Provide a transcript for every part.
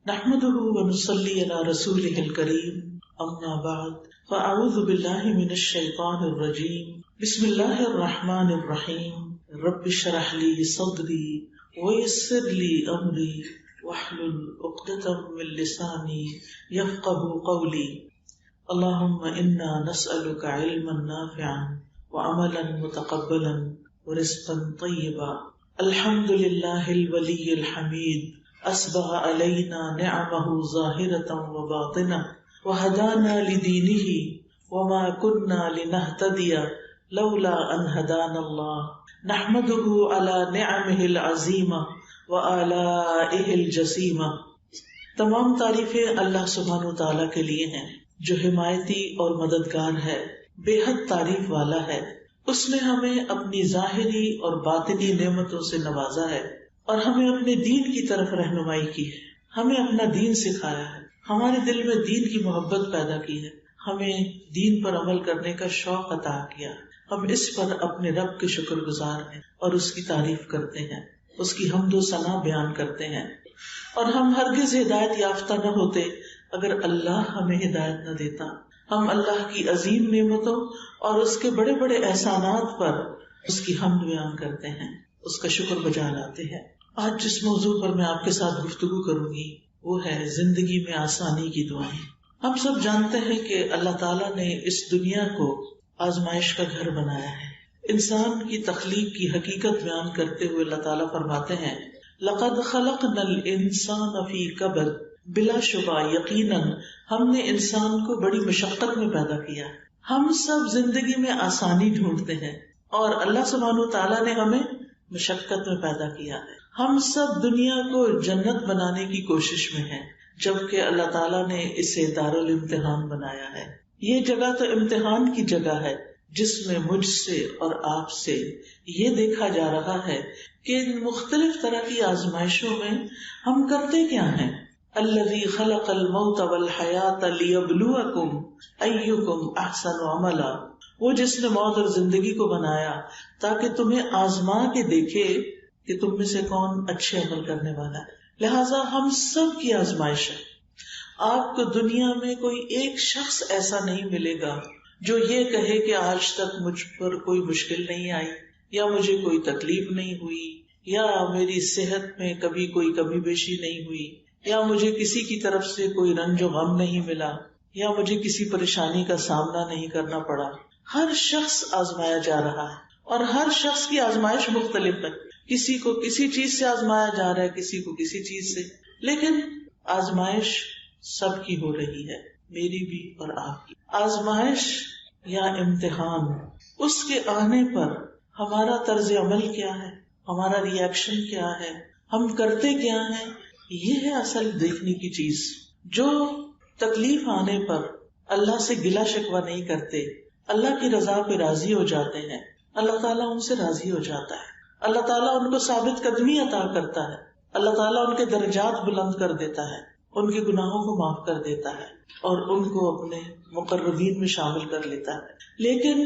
نحمده ونصلي على رسوله الكريم اما بعد فاعوذ بالله من الشيطان الرجيم بسم الله الرحمن الرحيم رب اشرح لي صدري ويسر لي امري واحلل عقدة من لساني يفقهوا قولي اللهم انا نسألك علما نافعا وعملا متقبلا ورزقا طيبا الحمد لله الولي الحميد اسبغ علينا نعمه ظاهرة وباطنة وهدانا لدينه وما كنا لنهتدي لولا ان هدانا الله نحمده على نعمه العظيمة وآلائه الجسيمة. تمام تعریفیں اللہ سبحانہ وتعالیٰ کے لیے ہیں جو حمایتی اور مددگار ہے، بے حد تعریف والا ہے. اس نے ہمیں اپنی ظاہری اور باطنی نعمتوں سے نوازا ہے اور ہمیں اپنے دین کی طرف رہنمائی کی ہے، ہمیں اپنا دین سکھایا ہے، ہمارے دل میں دین کی محبت پیدا کی ہے، ہمیں دین پر عمل کرنے کا شوق عطا کیا. ہم اس پر اپنے رب کے شکر گزار ہیں اور اس کی تعریف کرتے ہیں، اس کی حمد و ثنا بیان کرتے ہیں. اور ہم ہرگز ہدایت یافتہ نہ ہوتے اگر اللہ ہمیں ہدایت نہ دیتا. ہم اللہ کی عظیم نعمتوں اور اس کے بڑے بڑے احسانات پر اس کی حمد بیان کرتے ہیں، اس کا شکر بجا لاتے ہیں. آج جس موضوع پر میں آپ کے ساتھ گفتگو کروں گی وہ ہے زندگی میں آسانی کی دعائیں. ہم سب جانتے ہیں کہ اللہ تعالیٰ نے اس دنیا کو آزمائش کا گھر بنایا ہے. انسان کی تخلیق کی حقیقت بیان کرتے ہوئے اللہ تعالیٰ فرماتے ہیں لَقَدْ خَلَقْنَا الْإِنسَانَ فِي كَبَدٍ، بلا شبہ یقیناً ہم نے انسان کو بڑی مشقت میں پیدا کیا. ہم سب زندگی میں آسانی ڈھونڈتے ہیں اور اللہ سبحانہ وتعالیٰ نے ہمیں مشقت میں پیدا کیا ہے. ہم سب دنیا کو جنت بنانے کی کوشش میں ہیں جبکہ اللہ تعالیٰ نے اسے دارالامتحان بنایا ہے. یہ جگہ تو امتحان کی جگہ ہے جس میں مجھ سے اور آپ سے یہ دیکھا جا رہا ہے کہ ان مختلف طرح کی آزمائشوں میں ہم کرتے کیا ہیں. الذی خلق الموت والحیات لیبلوکم ایکم احسن عملا، وہ جس نے موت اور زندگی کو بنایا تاکہ تمہیں آزما کے دیکھے کہ تم میں سے کون اچھے عمل کرنے والا ہے. لہٰذا ہم سب کی آزمائش ہے. آپ کو دنیا میں کوئی ایک شخص ایسا نہیں ملے گا جو یہ کہے کہ آج تک مجھ پر کوئی مشکل نہیں آئی، یا مجھے کوئی تکلیف نہیں ہوئی، یا میری صحت میں کبھی کوئی کمی بیشی نہیں ہوئی، یا مجھے کسی کی طرف سے کوئی رنج و غم نہیں ملا، یا مجھے کسی پریشانی کا سامنا نہیں کرنا پڑا. ہر شخص آزمایا جا رہا ہے اور ہر شخص کی آزمائش مختلف ہے. کسی کو کسی چیز سے آزمایا جا رہا ہے، کسی کو کسی چیز سے، لیکن آزمائش سب کی ہو رہی ہے، میری بھی اور آپ کی. آزمائش یا امتحان، اس کے آنے پر ہمارا طرز عمل کیا ہے، ہمارا ری ایکشن کیا ہے، ہم کرتے کیا ہیں، یہ ہے اصل دیکھنے کی چیز. جو تکلیف آنے پر اللہ سے گلہ شکوہ نہیں کرتے، اللہ کی رضا پہ راضی ہو جاتے ہیں، اللہ تعالیٰ ان سے راضی ہو جاتا ہے. اللہ تعالیٰ ان کو ثابت قدمی عطا کرتا ہے، اللہ تعالیٰ ان کے درجات بلند کر دیتا ہے، ان کے گناہوں کو معاف کر دیتا ہے اور ان کو اپنے مقربین میں شامل کر لیتا ہے. لیکن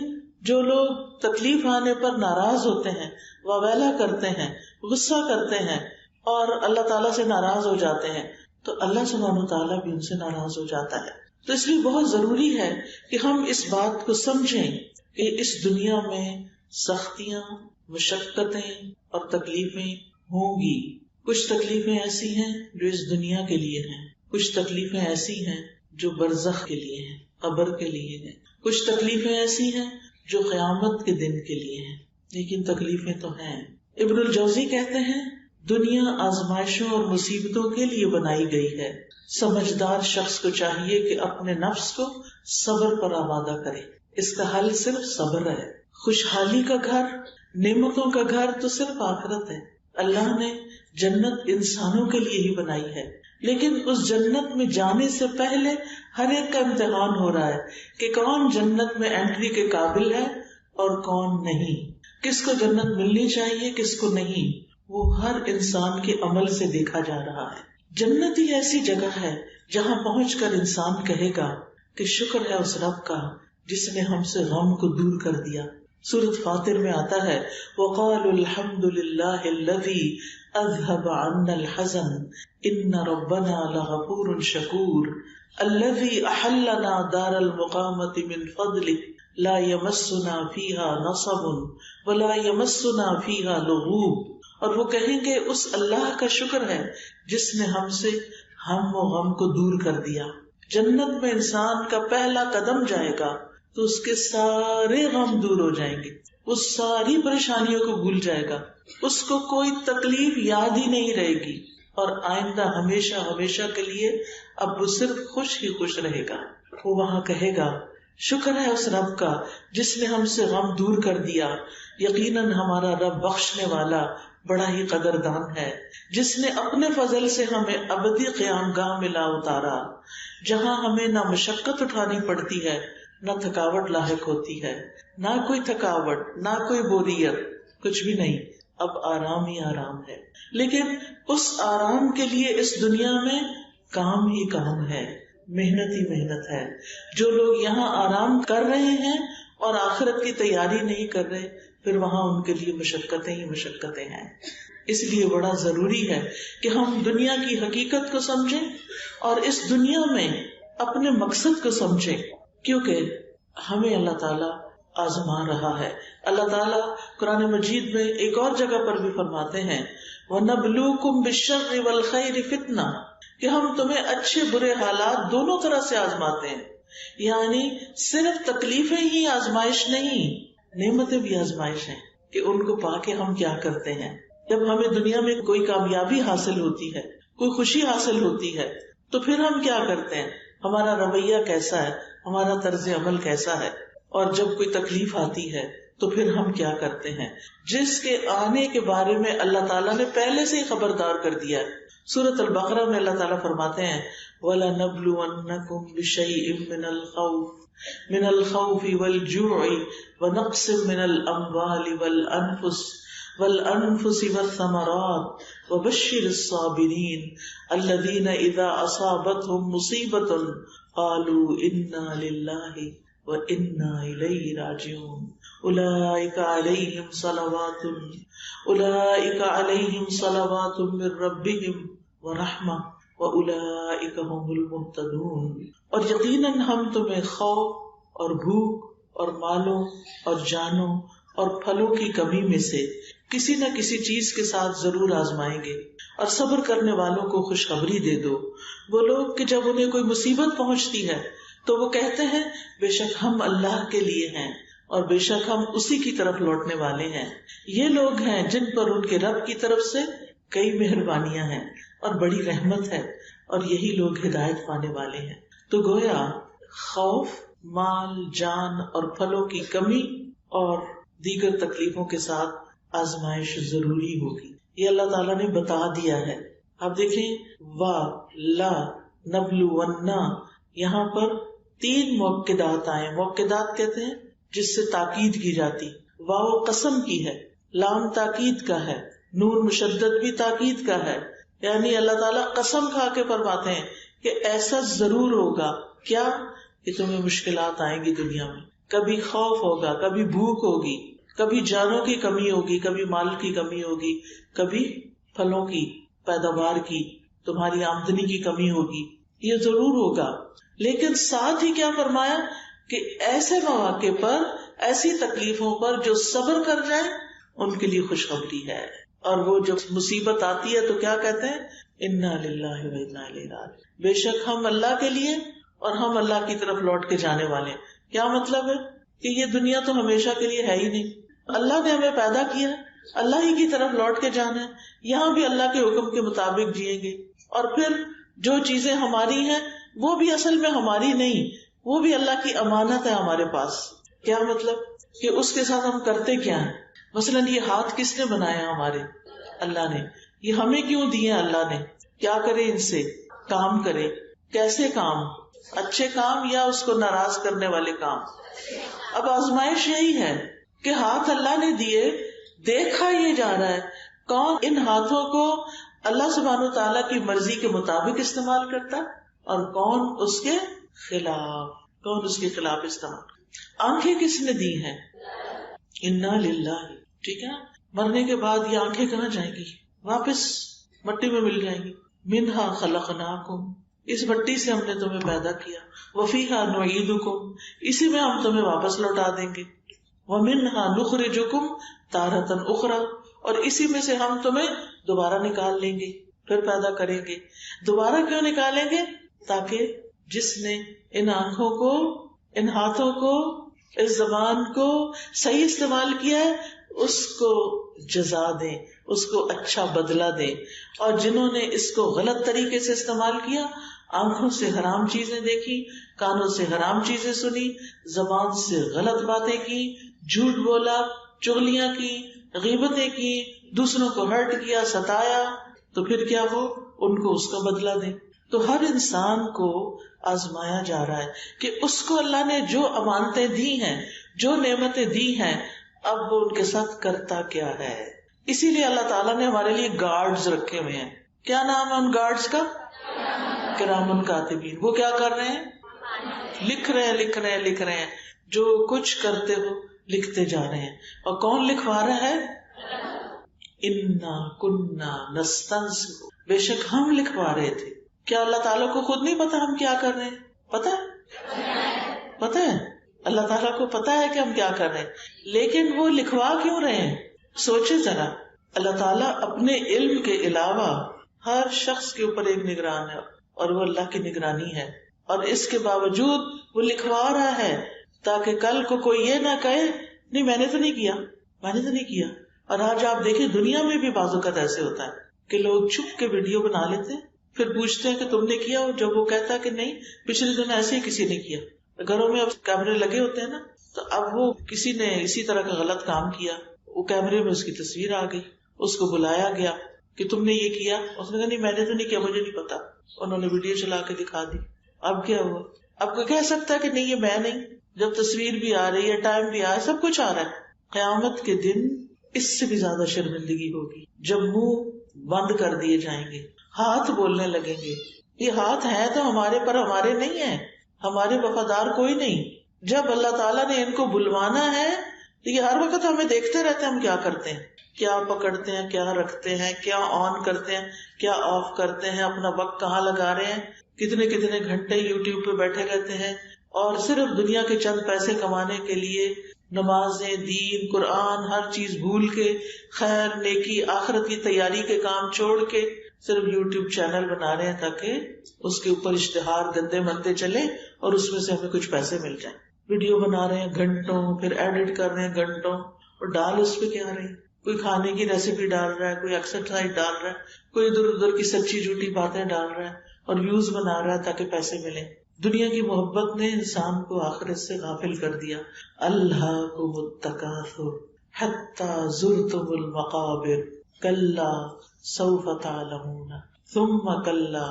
جو لوگ تکلیف آنے پر ناراض ہوتے ہیں، واویلا کرتے ہیں، غصہ کرتے ہیں اور اللہ تعالیٰ سے ناراض ہو جاتے ہیں، تو اللہ سبحانہ وتعالیٰ بھی ان سے ناراض ہو جاتا ہے. تو اس لیے بہت ضروری ہے کہ ہم اس بات کو سمجھیں کہ اس دنیا میں سختیاں، مشقتیں اور تکلیفیں ہوں گی. کچھ تکلیفیں ایسی ہیں جو اس دنیا کے لیے ہیں، کچھ تکلیفیں ایسی ہیں جو برزخ کے لیے ہیں، قبر کے لیے ہیں، کچھ تکلیفیں ایسی ہیں جو قیامت کے دن کے لیے ہیں، لیکن تکلیفیں تو ہیں. ابن الجوزی کہتے ہیں دنیا آزمائشوں اور مصیبتوں کے لیے بنائی گئی ہے. سمجھدار شخص کو چاہیے کہ اپنے نفس کو صبر پر آمادہ کرے. اس کا حل صرف صبر ہے. خوشحالی کا گھر، نعمتوں کا گھر تو صرف آخرت ہے. اللہ نے جنت انسانوں کے لیے ہی بنائی ہے، لیکن اس جنت میں جانے سے پہلے ہر ایک کا امتحان ہو رہا ہے کہ کون جنت میں انٹری کے قابل ہے اور کون نہیں، کس کو جنت ملنی چاہیے کس کو نہیں. وہ ہر انسان کے عمل سے دیکھا جا رہا ہے. جنت ہی ایسی جگہ ہے جہاں پہنچ کر انسان کہے گا کہ شکر ہے اس رب کا جس نے ہم سے غم کو دور کر دیا، سورۃ فاطر میں آتا ہے وقالوا الحمد للہ الذی اذهب عنا الحزن ان ربنا لغفور شکور الذی احلنا دار المقامة من فضله لا يمسنا فيها نصب ولا يمسنا فيها لغوب. اور وہ کہیں گے اس اللہ کا شکر ہے جس نے ہم سے ہم و غم کو دور کر دیا. جنت میں انسان کا پہلا قدم جائے گا تو اس کے سارے غم دور ہو جائیں گے، وہ ساری پریشانیوں کو بھول جائے گا، اس کو کوئی تکلیف یاد ہی نہیں رہے گی، اور آئندہ ہمیشہ ہمیشہ کے لیے اب وہ صرف خوش ہی خوش رہے گا. وہ وہاں کہے گا شکر ہے اس رب کا جس نے ہم سے غم دور کر دیا، یقیناً ہمارا رب بخشنے والا بڑا ہی قدردان ہے، جس نے اپنے فضل سے ہمیں ابدی قیام گاہ میں لا اتارا جہاں ہمیں نہ مشقت اٹھانی پڑتی ہے نہ تھکاوٹ لاحق ہوتی ہے، نہ کوئی تھکاوٹ نہ کوئی بوریت، کچھ بھی نہیں، اب آرام ہی آرام ہے. لیکن اس آرام کے لیے اس دنیا میں کام ہی کام ہے، محنت ہی محنت ہے. جو لوگ یہاں آرام کر رہے ہیں اور آخرت کی تیاری نہیں کر رہے، پھر وہاں ان کے لیے مشقتیں ہی مشقتیں ہیں. اس لیے بڑا ضروری ہے کہ ہم دنیا کی حقیقت کو سمجھیں اور اس دنیا میں اپنے مقصد کو سمجھیں، کیونکہ ہمیں اللہ تعالیٰ آزما رہا ہے. اللہ تعالیٰ قرآن مجید میں ایک اور جگہ پر بھی فرماتے ہیں وَنَبْلُوكُمْ بِالشَّرِّ وَالْخَيْرِ فِتْنَةً، کہ ہم تمہیں اچھے برے حالات دونوں طرح سے آزماتے ہیں. یعنی صرف تکلیفیں ہی آزمائش نہیں، نعمتیں بھی آزمائش ہیں کہ ان کو پا کے ہم کیا کرتے ہیں. جب ہمیں دنیا میں کوئی کامیابی حاصل ہوتی ہے، کوئی خوشی حاصل ہوتی ہے، تو پھر ہم کیا کرتے ہیں، ہمارا رویہ کیسا ہے، ہمارا طرز عمل کیسا ہے. اور جب کوئی تکلیف آتی ہے تو پھر ہم کیا کرتے ہیں، جس کے آنے کے بارے میں اللہ تعالیٰ نے پہلے سے ہی خبردار کر دیا ہے. سورۃ البقرہ میں اللہ تعالیٰ فرماتے ہیں وَلَنَبْلُوَنَّكُمْ بِشَيْءٍ مِّنَ الْخَوْفِ وَالْجُوعِ وَنَقْصٍ مِّنَ الْأَمْوَالِ وَالْأَنفُسِ وَالثَّمَرَاتِ وَبَشِّرِ الصَّابِرِينَ الَّذِينَ إِذَا أَصَابَتْهُمْ مُصِيبَةٌ قَالُوا إِنَّا لِلَّهِ وَإِنَّا إِلَيْهِ رَاجِعُونَ أُولَئِكَ عَلَيْهِمْ صَلَوَاتٌ مِّن رَّبِّهِمْ وَرَحْمَةٌ وَأُولَئِكَ هُمُ الْمُهْتَدُونَ. اور یقیناً ہم تمہیں خوف اور بھوک اور مالوں اور جانوں اور پھلوں کی کمی میں سے کسی نہ کسی چیز کے ساتھ ضرور آزمائیں گے، اور صبر کرنے والوں کو خوشخبری دے دو. وہ لوگ کہ جب انہیں کوئی مصیبت پہنچتی ہے تو وہ کہتے ہیں بے شک ہم اللہ کے لیے ہیں اور بے شک ہم اسی کی طرف لوٹنے والے ہیں. یہ لوگ ہیں جن پر ان کے رب کی طرف سے کئی مہربانیاں ہیں اور بڑی رحمت ہے، اور یہی لوگ ہدایت پانے والے ہیں. تو گویا خوف، مال، جان اور پھلوں کی کمی اور دیگر تکلیفوں کے ساتھ آزمائش ضروری ہوگی. یہ اللہ تعالیٰ نے بتا دیا ہے. اب دیکھیں وا لا نبلونا، یہاں پر 3 موقدات آئے. موقدات کہتے ہیں جس سے تاکید کی جاتی. واو قسم کی ہے، لام تاکید کا ہے، نون مشدد بھی تاکید کا ہے. یعنی اللہ تعالیٰ قسم کھا کے فرماتے ہیں کہ ایسا ضرور ہوگا. کیا؟ کہ تمہیں مشکلات آئیں گی دنیا میں، کبھی خوف ہوگا، کبھی بھوک ہوگی، کبھی جانوں کی کمی ہوگی، کبھی مال کی کمی ہوگی، کبھی پھلوں کی پیداوار کی، تمہاری آمدنی کی کمی ہوگی. یہ ضرور ہوگا. لیکن ساتھ ہی کیا فرمایا کہ ایسے مواقع پر، ایسی تکلیفوں پر جو صبر کر جائیں ان کے لیے خوشخبری ہے. اور وہ جب مصیبت آتی ہے تو کیا کہتے ہیں، انا للہ و انا الیہ راجعون، بے شک ہم اللہ کے لیے اور ہم اللہ کی طرف لوٹ کے جانے والے ہیں. کیا مطلب ہے کہ یہ دنیا تو ہمیشہ کے لیے ہے ہی نہیں. اللہ نے ہمیں پیدا کیا، اللہ ہی کی طرف لوٹ کے جانا ہے. یہاں بھی اللہ کے حکم کے مطابق جئیں گے، اور پھر جو چیزیں ہماری ہیں وہ بھی اصل میں ہماری نہیں، وہ بھی اللہ کی امانت ہے ہمارے پاس. کیا مطلب کہ اس کے ساتھ ہم کرتے کیا ہیں. مثلاً یہ ہاتھ کس نے بنایا؟ ہمارے اللہ نے. یہ ہمیں کیوں دیے اللہ نے؟ کیا کرے ان سے؟ کام کرے. کیسے کام؟ اچھے کام یا اس کو ناراض کرنے والے کام؟ اب آزمائش یہی ہے کہ ہاتھ اللہ نے دیے، دیکھا یہ جا رہا ہے کون ان ہاتھوں کو اللہ سبحانہ وتعالیٰ کی مرضی کے مطابق استعمال کرتا اور کون اس کے خلاف، کون اس کے خلاف استعمال. آنکھیں کس نے دی ہیں؟ انا للہ. ٹھیک ہے. مرنے کے بعد یہ آنکھیں کہاں جائیں گی؟ واپس مٹی میں مل جائیں گی. منہا خلقناکم، اس مٹی سے ہم نے تمہیں پیدا کیا. وفیہا نعیدکم، اسی میں ہم تمہیں واپس لوٹا دیں گے. ومنہا نخرجکم تارۃ اخری، اور اسی میں سے ہم تمہیں دوبارہ نکال لیں گے، پھر پیدا کریں گے. دوبارہ کیوں نکالیں گے؟ تاکہ جس نے ان آنکھوں کو، ان ہاتھوں کو، اس زبان کو صحیح استعمال کیا ہے اس کو جزا دیں، اس کو اچھا بدلہ دیں. اور جنہوں نے اس کو غلط طریقے سے استعمال کیا، آنکھوں سے حرام چیزیں دیکھی، کانوں سے حرام چیزیں سنی، زبان سے غلط باتیں کی، جھوٹ بولا، چغلیاں کی، غیبتیں کی، دوسروں کو ہرٹ کیا، ستایا، تو پھر کیا ہو؟ ان کو اس کا بدلہ دیں. تو ہر انسان کو آزمایا جا رہا ہے کہ اس کو اللہ نے جو امانتیں دی ہیں، جو نعمتیں دی ہیں، اب وہ ان کے ساتھ کرتا کیا ہے. اسی لیے اللہ تعالیٰ نے ہمارے لیے گارڈز رکھے ہوئے ہیں. کیا نام ہے ان گارڈز کا؟ کرامن کاتبین. وہ کیا کر رہے ہیں؟ لکھ رہے ہیں. جو کچھ کرتے ہو لکھتے جا رہے ہیں. اور کون لکھوا رہا ہے؟ انا کننا نستنسخ، بے شک ہم لکھوا رہے تھے. کیا اللہ تعالیٰ کو خود نہیں پتا ہم کیا کر رہے ہیں؟ پتا ہے اللہ تعالیٰ کو پتا ہے کہ ہم کیا کر رہے ہیں، لیکن وہ لکھوا کیوں رہے ہیں؟ سوچے ذرا. اللہ تعالیٰ اپنے علم کے علاوہ ہر شخص کے اوپر ایک نگران ہے، اور وہ اللہ کی نگرانی ہے. اور اس کے باوجود وہ لکھوا رہا ہے تاکہ کل کو کوئی یہ نہ کہے نہیں میں نے تو نہیں کیا. اور آج آپ دیکھیں دنیا میں بھی بعض اوقات ایسے ہوتا ہے کہ لوگ چھپ کے ویڈیو بنا لیتے ہیں، پھر پوچھتے ہیں کہ تم نے کیا؟ جب وہ کہتا ہے کہ نہیں پچھلے دن ایسے ہی کسی نے کیا. گھروں میں اب کیمرے لگے ہوتے ہیں نا، تو اب وہ کسی نے اسی طرح کا غلط کام کیا، وہ کیمرے میں اس کی تصویر آ گئی، اس کو بلایا گیا کہ تم نے یہ کیا، اس نے کہا نہیں میں نے تو نہیں کیا، مجھے نہیں پتا. انہوں نے ویڈیو چلا کے دکھا دی. اب کیا ہوا؟ اب کوئی کہہ سکتا ہے کہ نہیں یہ میں نہیں، جب تصویر بھی آ رہی ہے، ٹائم بھی آ رہا ہے، سب کچھ آ رہا ہے. قیامت کے دن اس سے بھی زیادہ شرمندگی ہوگی جب منہ بند کر دیے جائیں گے، ہاتھ بولنے لگیں گے. یہ ہاتھ ہیں تو ہمارے پر ہمارے نہیں ہیں، ہمارے وفادار کوئی نہیں. جب اللہ تعالیٰ نے ان کو بلوانا ہے تو یہ ہر وقت ہمیں دیکھتے رہتے ہیں ہم کیا کرتے ہیں، کیا پکڑتے ہیں، کیا رکھتے ہیں، کیا آن کرتے ہیں، کیا آف کرتے ہیں، اپنا وقت کہاں لگا رہے ہیں، کتنے کتنے گھنٹے یوٹیوب پہ بیٹھے رہتے ہیں. اور صرف دنیا کے چند پیسے کمانے کے لیے نمازیں، دین، قرآن، ہر چیز بھول کے، خیر، نیکی، آخرت کی تیاری کے کام چھوڑ کے صرف یوٹیوب چینل بنا رہے ہیں تاکہ اس کے اوپر اشتہار گندے مندے چلے اور اس میں سے ہمیں کچھ پیسے مل جائیں. ویڈیو بنا رہے ہیں گھنٹوں، پھر ایڈٹ کر رہے ہیں گھنٹوں، اور ڈال اس پہ کیا رہے ہیں؟ کوئی کھانے کی ریسیپی ڈال رہا ہے، کوئی ایکسرسائز ڈال رہا ہے، کوئی ادھر ادھر کی سچی جھوٹی باتیں ڈال رہا ہے اور ویوز بنا رہا ہے تاکہ پیسے ملیں. دنیا کی محبت نے انسان کو آخرت سے غافل کر دیا. الہاکم التکاثر حتی زرتم المقابر کلا سوف تعلمون ثم کلا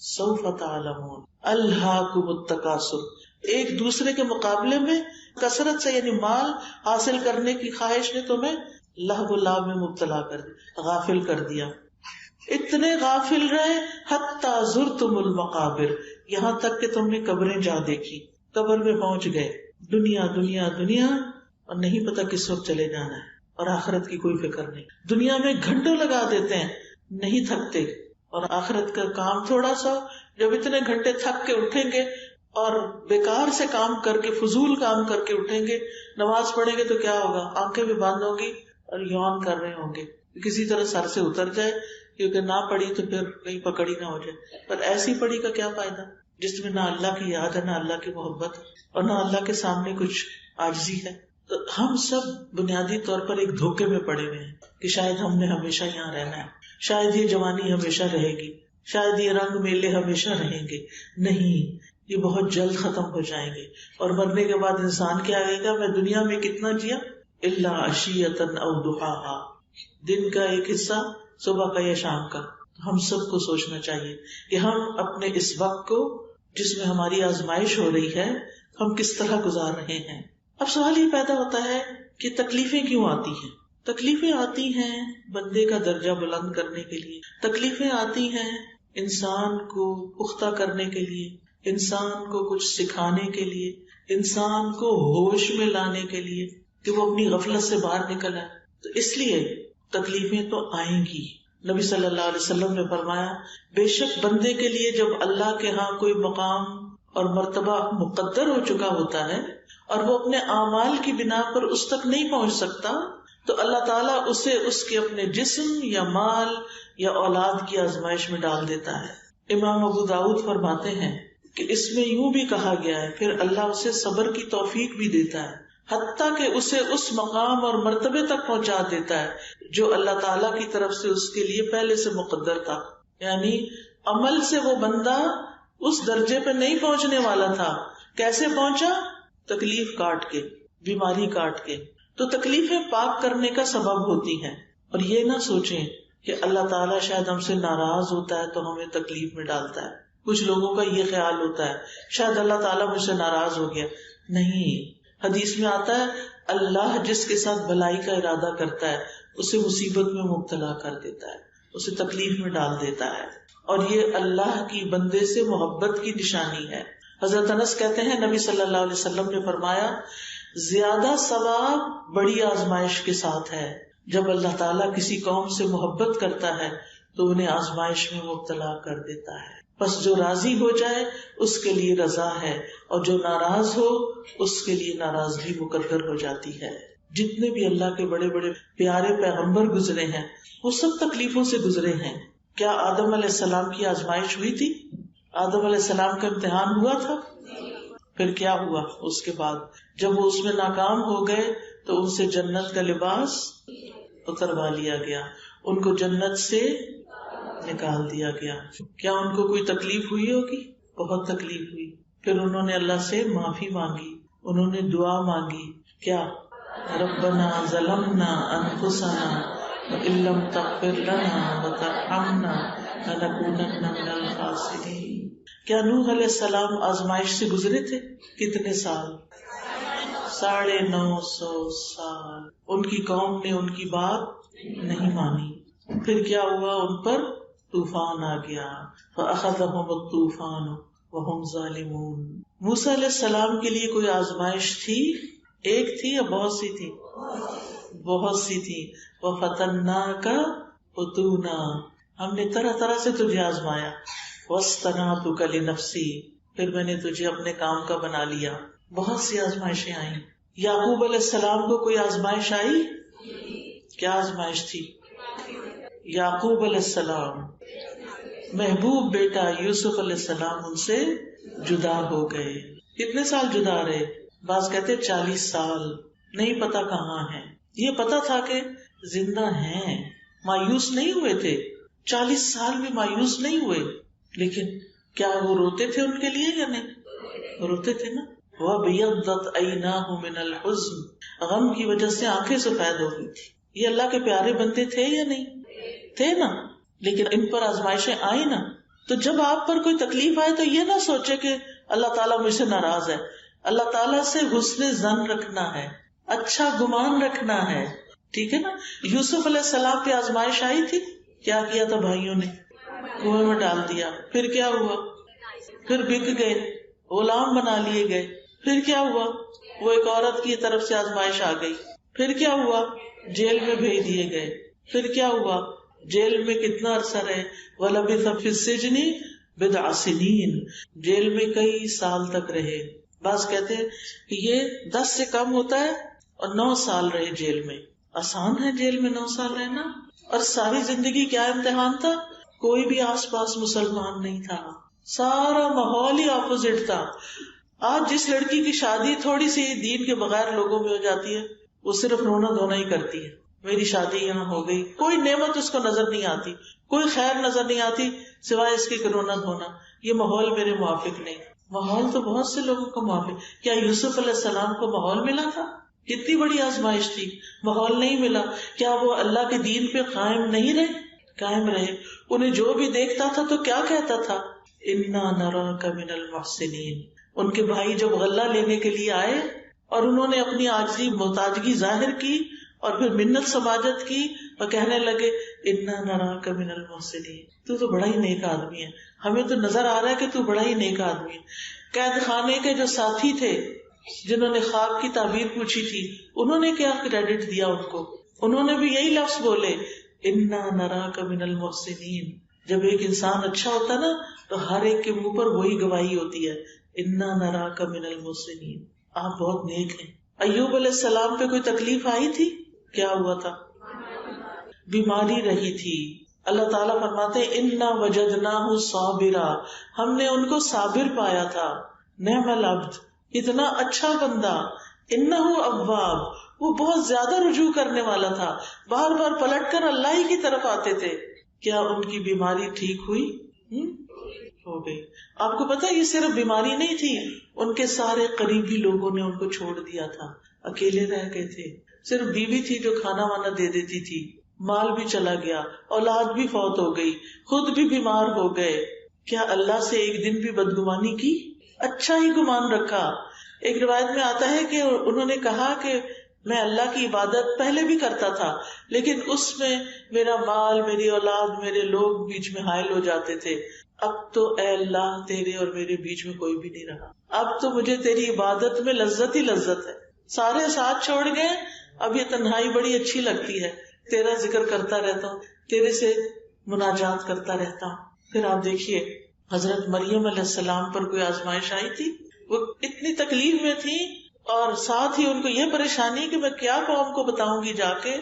سوف تعلمون. الہاکم التکاثر، ایک دوسرے کے مقابلے میں کثرت سے، یعنی مال حاصل کرنے کی خواہش نے تمہیں لہو و لعب میں مبتلا کر دیا، غافل کر دیا. اتنے غافل رہے حتی زرتم المقابر، یہاں تک کہ تم نے قبریں جا دیکھی، قبر میں پہنچ گئے. دنیا دنیا دنیا، اور نہیں پتا کس وقت چلے جانا ہے، اور آخرت کی کوئی فکر نہیں. دنیا میں گھنٹوں لگا دیتے ہیں نہیں تھکتے، اور آخرت کا کام تھوڑا سا. جب اتنے گھنٹے تھک کے اٹھیں گے اور بیکار سے کام کر کے، فضول کام کر کے اٹھیں گے، نماز پڑھیں گے تو کیا ہوگا؟ آنکھیں بھی بند ہوگی اور یون کر رہے ہوں گے کسی طرح سر سے اتر جائے، کیونکہ نہ پڑھی تو پھر کہیں پکڑی نہ ہو جائے. پر ایسی پڑھی کا کیا فائدہ جس میں نہ اللہ کی یاد ہے، نہ اللہ کی محبت، اور نہ اللہ کے سامنے کچھ عاجزی ہے. تو ہم سب بنیادی طور پر ایک دھوکے میں پڑے ہوئے ہیں کہ شاید ہم نے ہمیشہ یہاں رہنا ہے، شاید یہ جوانی ہمیشہ رہے گی، شاید یہ رنگ میلے ہمیشہ رہیں گے. نہیں، یہ بہت جلد ختم ہو جائیں گے. اور مرنے کے بعد انسان کیا کہے گا؟ میں دنیا میں کتنا جیا؟ الا عشیۃ او ضحاہا، دن کا ایک حصہ، صبح کا یا شام کا. ہم سب کو سوچنا چاہیے کہ ہم اپنے اس وقت کو جس میں ہماری آزمائش ہو رہی ہے ہم کس طرح گزار رہے ہیں. اب سوال یہ پیدا ہوتا ہے کہ تکلیفیں کیوں آتی ہیں؟ تکلیفیں آتی ہیں بندے کا درجہ بلند کرنے کے لیے، تکلیفیں آتی ہیں انسان کو پختہ کرنے کے لیے، انسان کو کچھ سکھانے کے لیے، انسان کو ہوش میں لانے کے لیے. کہ وہ اپنی غفلت سے باہر نکل آئے. تو اس لیے تکلیفیں تو آئیں گی. نبی صلی اللہ علیہ وسلم نے فرمایا بے شک بندے کے لیے جب اللہ کے ہاں کوئی مقام اور مرتبہ مقدر ہو چکا ہوتا ہے اور وہ اپنے اعمال کی بنا پر اس تک نہیں پہنچ سکتا تو اللہ تعالیٰ اسے اس کے اپنے جسم یا مال یا اولاد کی آزمائش میں ڈال دیتا ہے. امام ابو داؤد فرماتے ہیں کہ اس میں یوں بھی کہا گیا ہے پھر اللہ اسے صبر کی توفیق بھی دیتا ہے حتیٰ کہ اسے اس مقام اور مرتبے تک پہنچا دیتا ہے جو اللہ تعالیٰ کی طرف سے اس کے لیے پہلے سے مقدر تھا. یعنی عمل سے وہ بندہ اس درجے پہ نہیں پہنچنے والا تھا. کیسے پہنچا؟ تکلیف کاٹ کے، بیماری کاٹ کے. تو تکلیفیں پاک کرنے کا سبب ہوتی ہیں. اور یہ نہ سوچیں کہ اللہ تعالیٰ شاید ہم سے ناراض ہوتا ہے تو ہمیں تکلیف میں ڈالتا ہے. کچھ لوگوں کا یہ خیال ہوتا ہے شاید اللہ تعالیٰ مجھ سے ناراض ہو گیا. نہیں، حدیث میں آتا ہے اللہ جس کے ساتھ بھلائی کا ارادہ کرتا ہے اسے مصیبت میں مبتلا کر دیتا ہے، اسے تکلیف میں ڈال دیتا ہے. اور یہ اللہ کی بندے سے محبت کی نشانی ہے. حضرت انس کہتے ہیں نبی صلی اللہ علیہ وسلم نے فرمایا زیادہ ثواب بڑی آزمائش کے ساتھ ہے. جب اللہ تعالیٰ کسی قوم سے محبت کرتا ہے تو انہیں آزمائش میں مبتلا کر دیتا ہے. بس جو راضی ہو جائے اس کے لیے رضا ہے اور جو ناراض ہو اس کے لیے ناراضگی مقدر ہو جاتی ہے. جتنے بھی اللہ کے بڑے بڑے پیارے پیغمبر گزرے ہیں وہ سب تکلیفوں سے گزرے ہیں. کیا آدم علیہ السلام کی آزمائش ہوئی تھی؟ آدم علیہ السلام کا امتحان ہوا تھا. پھر کیا ہوا اس کے بعد؟ جب وہ اس میں ناکام ہو گئے تو ان سے جنت کا لباس اتروا لیا گیا، ان کو جنت سے نکال دیا گیا. کیا ان کو کوئی تکلیف ہوئی ہوگی؟ بہت تکلیف ہوئی. پھر انہوں نے اللہ سے معافی مانگی، انہوں نے دعا مانگی. کیا؟ ربنا ظلمنا انفسنا وان لم تغفر لنا وترحمنا لنکونن من الخاسرین. کیا نوح علیہ السلام آزمائش سے گزرے تھے؟ کتنے سال؟ 950 سال. ان کی قوم نے ان کی بات نہیں مانی. پھر کیا ہوا؟ ان پر طوفان آ گیا. فأخذهم الطوفان وهم ظالمون. موسیٰ علیہ السلام کے لیے کوئی آزمائش تھی؟ ایک تھی یا بہت سی تھی؟ بہت سی تھی. وَفَتَنَّاكَ فُتُونًا. ہم نے طرح طرح سے تجھے آزمایا. وَاصْطَنَعْتُكَ لِنَفْسِي. پھر میں نے تجھے اپنے کام کا بنا لیا. بہت سی آزمائشیں آئیں. یعقوب علیہ السلام کو کوئی آزمائش آئی؟ کیا آزمائش تھی؟ یعقوب علیہ السلام محبوب بیٹا یوسف علیہ السلام ان سے جدا ہو گئے. کتنے سال جدا رہے؟ بعض کہتے 40 سال. نہیں پتا کہاں ہیں. یہ پتا تھا کہ زندہ ہیں، مایوس نہیں ہوئے تھے. 40 سال بھی مایوس نہیں ہوئے. لیکن کیا وہ روتے تھے ان کے لیے یا نہیں؟ روتے تھے نا. وَبِيَضَّتْ عَيْنَاهُ مِنَ الْحُزْنِ. غم کی وجہ سے آنکھیں سفید ہو گئی تھی. یہ اللہ کے پیارے بندے تھے یا نہیں تھے؟ نا. لیکن ان پر آزمائشیں آئی نا. تو جب آپ پر کوئی تکلیف آئے تو یہ نہ سوچے کہ اللہ تعالیٰ مجھ سے ناراض ہے. اللہ تعالیٰ سے حسن ظن رکھنا ہے، اچھا گمان رکھنا ہے. ٹھیک ہے نا. یوسف علیہ السلام پہ آزمائش آئی تھی. کیا کیا تھا بھائیوں نے؟ کنویں میں ڈال دیا. پھر کیا ہوا؟ پھر بک گئے، غلام بنا لیے گئے. پھر کیا ہوا؟ وہ ایک عورت کی طرف سے آزمائش آ گئی. پھر کیا ہوا؟ جیل میں بھیج دیے گئے. پھر کیا ہوا؟ جیل میں کتنا عرصہ رہے؟ وَلَبِثَ فِي السِّجْنِ بِضْعَ سِنِينَ. جیل میں کئی سال تک رہے. بعض کہتے ہیں کہ یہ 10 سے کم ہوتا ہے اور 9 سال رہے جیل میں. آسان ہے جیل میں 9 سال رہنا؟ اور ساری زندگی کیا امتحان تھا؟ کوئی بھی آس پاس مسلمان نہیں تھا، سارا ماحول ہی اپوزٹ تھا. آج جس لڑکی کی شادی تھوڑی سی دین کے بغیر لوگوں میں ہو جاتی ہے وہ صرف رونا دھونا ہی کرتی ہے. میری شادی یہاں ہو گئی، کوئی نعمت اس کو نظر نہیں آتی، کوئی خیر نظر نہیں آتی سوائے اس کے رونا دھونا. یہ ماحول میرے موافق نہیں. ماحول تو بہت سے لوگوں کو موافق. کیا یوسف علیہ السلام کو ماحول ملا تھا؟ کتنی بڑی آزمائش تھی، ماحول نہیں ملا. کیا وہ اللہ کے دین پہ قائم نہیں رہے؟ قائم رہے. انہیں جو بھی دیکھتا تھا تو کیا کہتا تھا؟ انا نراک من المحسنین. ان کے بھائی جب غلہ لینے کے لیے آئے اور انہوں نے اپنی عاجزی محتاجگی ظاہر کی اور پھر منت سماجت کی اور کہنے لگے انا نراک من المحسنین. تو بڑا ہی نیک آدمی ہے، ہمیں تو نظر آ رہا ہے کہ تو بڑا ہی نیک آدمی ہے. قید خانے کے جو ساتھی تھے جنہوں نے خواب کی تعبیر پوچھی تھی انہوں نے کیا کریڈٹ دیا ان کو؟ انہوں نے بھی یہی لفظ بولے انا نراک من المحسنین. جب ایک انسان اچھا ہوتا نا تو ہر ایک کے منہ پر وہی گواہی ہوتی ہے انا نراک من المحسنین، آپ بہت نیک ہیں. ایوب علیہ السلام پہ کوئی تکلیف آئی تھی؟ کیا ہوا تھا؟ بیماری رہی تھی. اللہ تعالیٰ فرماتے انا وجدناہ صابرا، ہم نے ان کو صابر پایا تھا. نعم العبد، اتنا اچھا بندہ. انہ اواب، وہ بہت زیادہ رجوع کرنے والا تھا، بار بار پلٹ کر اللہ ہی کی طرف آتے تھے. کیا ان کی بیماری ٹھیک ہوئی؟ ہو گئی. آپ کو پتا یہ صرف بیماری نہیں تھی، ان کے سارے قریبی لوگوں نے ان کو چھوڑ دیا تھا، اکیلے رہ گئے تھے. صرف بیوی تھی جو کھانا وانا دے دیتی تھی، مال بھی چلا گیا، اولاد بھی فوت ہو گئی، خود بھی بیمار ہو گئے. کیا اللہ سے ایک دن بھی بدگمانی کی؟ اچھا ہی گمان رکھا. ایک روایت میں آتا ہے کہ انہوں نے کہا کہ میں اللہ کی عبادت پہلے بھی کرتا تھا، لیکن اس میں میرا مال، میری اولاد، میرے لوگ بیچ میں حائل ہو جاتے تھے. اب تو اے اللہ تیرے اور میرے بیچ میں کوئی بھی نہیں رہا، اب تو مجھے تیری عبادت میں لذت ہی لذت ہے. سارے ساتھ چھوڑ گئے، اب یہ تنہائی بڑی اچھی لگتی ہے، تیرا ذکر کرتا رہتا ہوں، تیرے سے مناجات کرتا رہتا ہوں. پھر آپ دیکھیے حضرت مریم علیہ السلام پر کوئی آزمائش آئی تھی، وہ اتنی تکلیف میں تھی اور ساتھ ہی ان کو یہ پریشانی کہ میں کیا قوم کو بتاؤں گی. جا کے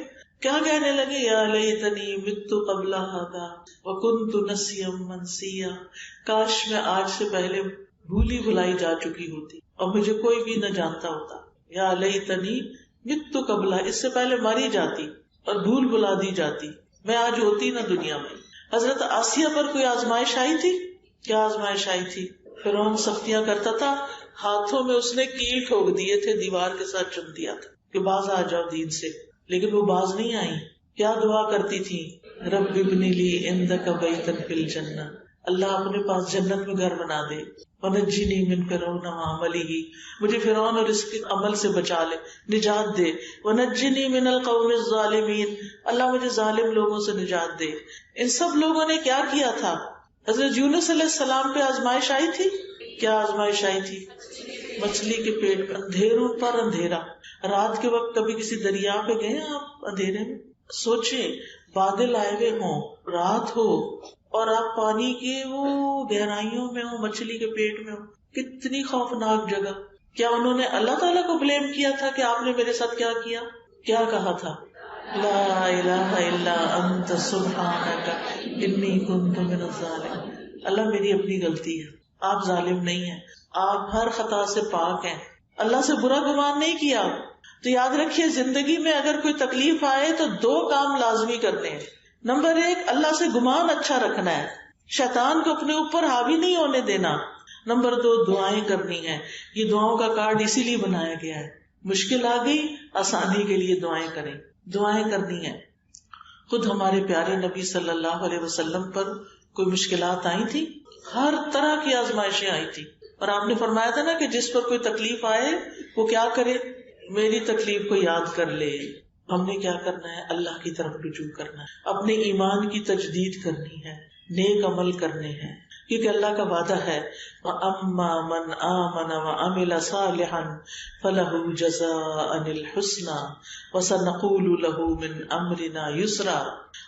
کیا کہنے لگے، یا لیتنی مت قبل ھذا وکنت نسیا منسیا، کاش میں آج سے پہلے بھولی بھلائی جا چکی ہوتی اور مجھے کوئی بھی نہ جانتا ہوتا. یا لیتنی مت قبل، اس سے پہلے ماری جاتی اور بھول بھلا دی جاتی، میں آج ہوتی نہ دنیا میں. حضرت آسیہ پر کوئی آزمائش آئی تھی؟ کیا آزمائش آئی تھی؟ فرعون سختیاں کرتا تھا، ہاتھوں میں اس نے کیل ٹھوک دیے تھے، دیوار کے ساتھ چم دیا تھا کہ باز آ جاؤ دین سے، لیکن وہ باز نہیں آئی. کیا دعا کرتی تھی؟ رب ابن لی عندک بیتا فی الجنہ، اللہ اپنے پاس جنت میں گھر بنا دے. ونجنی من فرعون وعملہ، مجھے فرعون اور اس کے عمل سے بچا لے، نجات دے. ونجنی من القوم الظالمین، اللہ مجھے ظالم لوگوں سے نجات دے. ان سب لوگوں نے کیا کیا تھا؟ حضرت یونس علیہ السلام پہ آزمائش آئی تھی. کیا آزمائش آئی تھی؟ مچھلی کے پیٹ میں اندھیروں پر اندھیرا. رات کے وقت کبھی کسی دریا پہ گئے آپ اندھیرے میں؟ سوچیں بادل آئے ہوئے ہوں، رات ہو اور آپ پانی کے وہ گہرائیوں میں ہو، مچھلی کے پیٹ میں ہو، کتنی خوفناک جگہ. کیا انہوں نے اللہ تعالیٰ کو بلیم کیا تھا کہ آپ نے میرے ساتھ کیا کیا؟ کیا کہا تھا؟ لا الہ الا انت سبحانک انی کنت من الظالمین. اللہ میری اپنی غلطی ہے، آپ ظالم نہیں ہیں، آپ ہر خطا سے پاک ہیں، اللہ سے برا گمان نہیں کیا. تو یاد رکھیے زندگی میں اگر کوئی تکلیف آئے تو دو کام لازمی کرنے ہیں. نمبر 1 اللہ سے گمان اچھا رکھنا ہے، شیطان کو اپنے اوپر حاوی نہیں ہونے دینا. نمبر 2 دعائیں کرنی ہے. یہ دعاؤں کا کارڈ اسی لیے بنایا گیا ہے، مشکل آ گئی آسانی کے لیے دعائیں کریں، دعائیں کرنی ہے. خود ہمارے پیارے نبی صلی اللہ علیہ وسلم پر کوئی مشکلات آئی تھی، ہر طرح کی آزمائشیں آئی تھی، اور آپ نے فرمایا تھا نا کہ جس پر کوئی تکلیف آئے وہ کیا کرے؟ میری تکلیف کو یاد کر لے. ہم نے کیا کرنا ہے؟ اللہ کی طرف رجوع کرنا ہے، اپنے ایمان کی تجدید کرنی ہے، نیک عمل کرنے ہیں، کیونکہ اللہ کا وعدہ ہے وَأَمَّا مَنْ آمَنَ وَعَمِلَ صَالِحًا فَلَهُ جَزَاءً الْحُسْنَى وَسَنَقُولُ لَهُ مِنْ أَمْرِنَا يُسْرًا.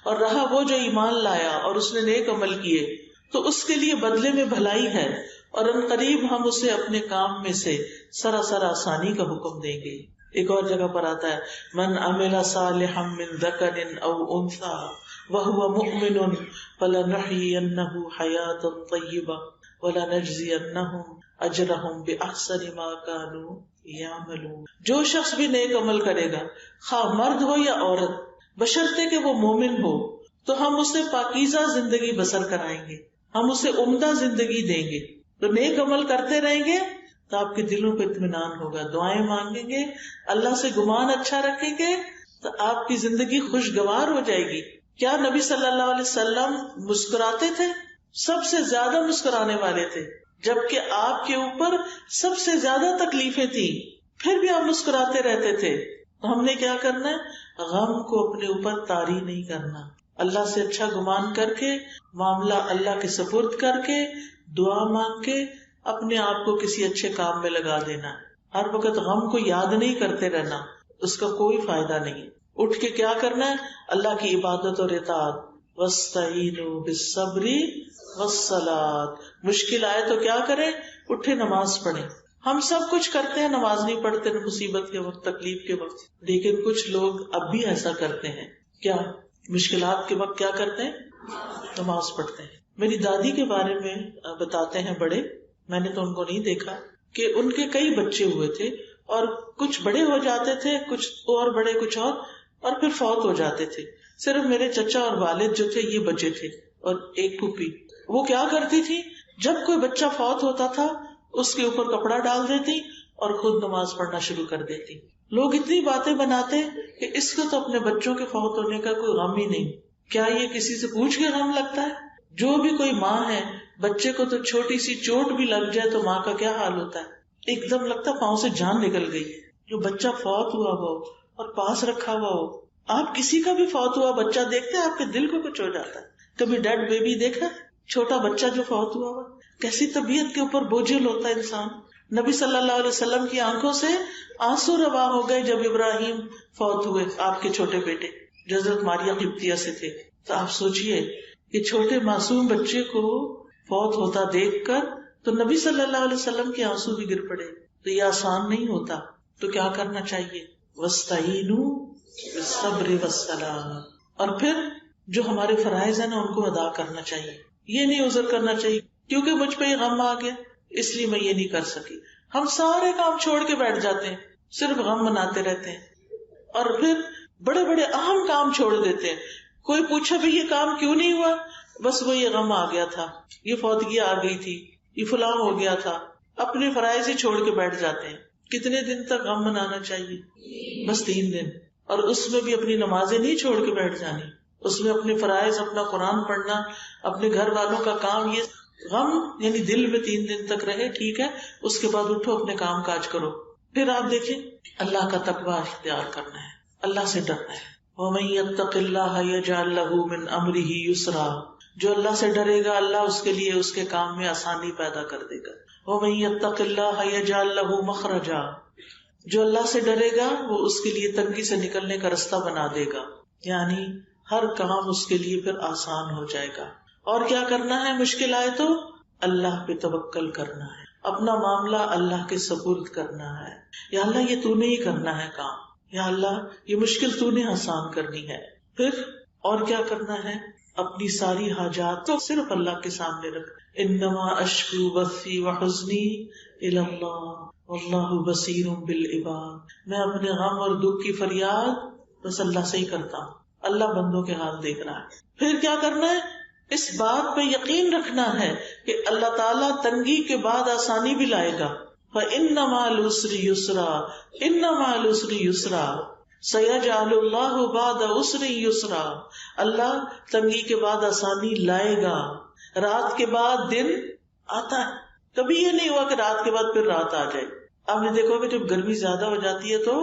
اور رہا وہ جو ایمان لایا اور اس نے نیک عمل کیے تو اس کے لیے بدلے میں بھلائی ہے، اور ان قریب ہم اسے اپنے کام میں سے سراسر آسانی کا حکم دیں گے. ایک اور جگہ پر آتا ہے من عمل صالحا من ذکر او انثى وهو مؤمن فلنحيينه حياة طیبہ ولنجزینهم اجرهم باحسن ما كانوا يعملون. جو شخص بھی نیک عمل کرے گا، خواہ مرد ہو یا عورت، بشرطے کہ وہ مومن ہو، تو ہم اسے پاکیزہ زندگی بسر کرائیں گے، ہم اسے عمدہ زندگی دیں گے. تو نیک عمل کرتے رہیں گے تو آپ کے دلوں کو اطمینان ہوگا، دعائیں مانگیں گے، اللہ سے گمان اچھا رکھیں گے تو آپ کی زندگی خوشگوار ہو جائے گی. کیا نبی صلی اللہ علیہ وسلم مسکراتے تھے؟ سب سے زیادہ مسکرانے والے تھے، جبکہ آپ کے اوپر سب سے زیادہ تکلیفیں تھیں، پھر بھی آپ مسکراتے رہتے تھے. تو ہم نے کیا کرنا ہے؟ غم کو اپنے اوپر طاری نہیں کرنا، اللہ سے اچھا گمان کر کے، معاملہ اللہ کے سپرد کر کے، دعا مانگ کے اپنے آپ کو کسی اچھے کام میں لگا دینا ہے. ہر وقت غم کو یاد نہیں کرتے رہنا، اس کا کوئی فائدہ نہیں. اٹھ کے کیا کرنا ہے؟ اللہ کی عبادت اور اطاعت. وَاسْتَعِینُوا بِالصَّبْرِ وَالصَّلَاةِ. مشکل آئے تو کیا کریں؟ اٹھے نماز پڑھیں. ہم سب کچھ کرتے ہیں، نماز نہیں پڑھتے مصیبت کے وقت، تکلیف کے وقت. لیکن کچھ لوگ اب بھی ایسا کرتے ہیں. کیا مشکلات کے وقت کیا کرتے ہیں؟ نماز پڑھتے ہیں. میری دادی کے بارے میں بتاتے ہیں بڑے، میں نے تو ان کو نہیں دیکھا، کہ ان کے کئی بچے ہوئے تھے اور کچھ بڑے ہو جاتے تھے، کچھ اور بڑے، کچھ اور پھر فوت ہو جاتے تھے. صرف میرے چچا اور والد جو تھے یہ بچے تھے، اور ایک پھوپھی. وہ کیا کرتی تھی، جب کوئی بچہ فوت ہوتا تھا اس کے اوپر کپڑا ڈال دیتی اور خود نماز پڑھنا شروع کر دیتی. لوگ اتنی باتیں بناتے کہ اس کو تو اپنے بچوں کے فوت ہونے کا کوئی غم ہی نہیں. کیا یہ کسی سے پوچھ کے غم لگتا ہے؟ جو بھی کوئی ماں ہے، بچے کو تو چھوٹی سی چوٹ بھی لگ جائے تو ماں کا کیا حال ہوتا ہے؟ ایک دم لگتا پاؤں سے جان نکل گئی ہے. جو بچہ فوت ہوا ہو اور پاس رکھا ہوا ہو، آپ کسی کا بھی فوت ہوا بچہ دیکھتے ہیں آپ کے دل کو کچھ ہو جاتا ہے. کبھی ڈیڈ بیبی دیکھا؟ چھوٹا بچہ جو فوت ہوا ہوا، کیسی طبیعت کے اوپر بوجھل ہوتا ہے انسان. نبی صلی اللہ علیہ وسلم کی آنکھوں سے آنسو روا ہو گئے جب ابراہیم فوت ہوئے، آپ کے چھوٹے بیٹے جو حضرت ماریہ قبطیہ سے تھے. تو آپ سوچئے کہ چھوٹے معصوم بچے کو فوت ہوتا دیکھ کر تو نبی صلی اللہ علیہ وسلم کے آنسو بھی گر پڑے. تو یہ آسان نہیں ہوتا. تو کیا کرنا چاہیے؟ وَاسْتَعِینُوا بِالصَّبْرِ وَالصَّلَاةِ. اور پھر جو ہمارے فرائض ہیں نا ان کو ادا کرنا چاہیے. یہ نہیں عذر کرنا چاہیے کیونکہ مجھ پہ یہ غم آ گیا اس لیے میں یہ نہیں کر سکی. ہم سارے کام چھوڑ کے بیٹھ جاتے ہیں، صرف غم مناتے رہتے ہیں، اور پھر بڑے بڑے اہم کام چھوڑ دیتے ہیں. کوئی پوچھا بھی یہ کام کیوں نہیں ہوا؟ بس وہ یہ غم آ گیا تھا، یہ فوتگی آ گئی تھی، یہ فلاں ہو گیا تھا. اپنے فرائض ہی چھوڑ کے بیٹھ جاتے ہیں. کتنے دن تک غم منانا چاہیے؟ بس 3 دن. اور اس میں بھی اپنی نمازیں نہیں چھوڑ کے بیٹھ جانی، اس میں اپنے فرائض، اپنا قرآن پڑھنا، اپنے گھر والوں کا کام. یہ غم یعنی دل میں 3 دن تک رہے، ٹھیک ہے، اس کے بعد اٹھو اپنے کام کاج کرو. پھر آپ دیکھیں اللہ کا تقویٰ اختیار کرنا ہے، اللہ سے ڈرنا ہے. وَمَن يَتَّقِ اللَّهَ يَجْعَل لَّهُ مِنْ أَمْرِهِ يُسْرًا. جو اللہ سے ڈرے گا اللہ اس کے لیے اس کے کام میں آسانی پیدا کر دے گا. وَمَن يَتَّقِ اللَّهَ يَجْعَل لَّهُ مَخْرَجًا. جو اللہ سے ڈرے گا وہ اس کے لیے تنگی سے نکلنے کا رستہ بنا دے گا، یعنی ہر کام اس کے لیے پھر آسان ہو جائے گا. اور کیا کرنا ہے؟ مشکل آئے تو اللہ پہ توکل کرنا ہے، اپنا معاملہ اللہ کے سپرد کرنا ہے. یا اللہ یہ تو نے ہی کرنا ہے کام، یا اللہ یہ مشکل تو نے آسان کرنی ہے. پھر اور کیا کرنا ہے؟ اپنی ساری حاجات تو صرف اللہ کے سامنے رکھ. انما اشکو بثی وحزنی الی اللہ واللہ بصیر بالعباد. میں اپنے غم اور دکھ کی فریاد بس اللہ سے ہی کرتا ہوں، اللہ بندوں کے حال دیکھ رہا ہے. پھر کیا کرنا ہے؟ اس بات پہ یقین رکھنا ہے کہ اللہ تعالیٰ تنگی کے بعد آسانی بھی لائے گا. فَإِنَّ مَعَ الْعُسْرِ يُسْرًا إِنَّ مَعَ الْعُسْرِ يُسْرًا سَيَجْعَلُ اللَّهُ بَعْدَ عُسْرٍ يُسْرًا. اللہ تنگی کے بعد آسانی لائے گا. رات کے بعد دن آتا ہے، کبھی یہ نہیں ہوا کہ رات کے بعد پھر رات آ جائے. آپ نے دیکھو کہ جب گرمی زیادہ ہو جاتی ہے تو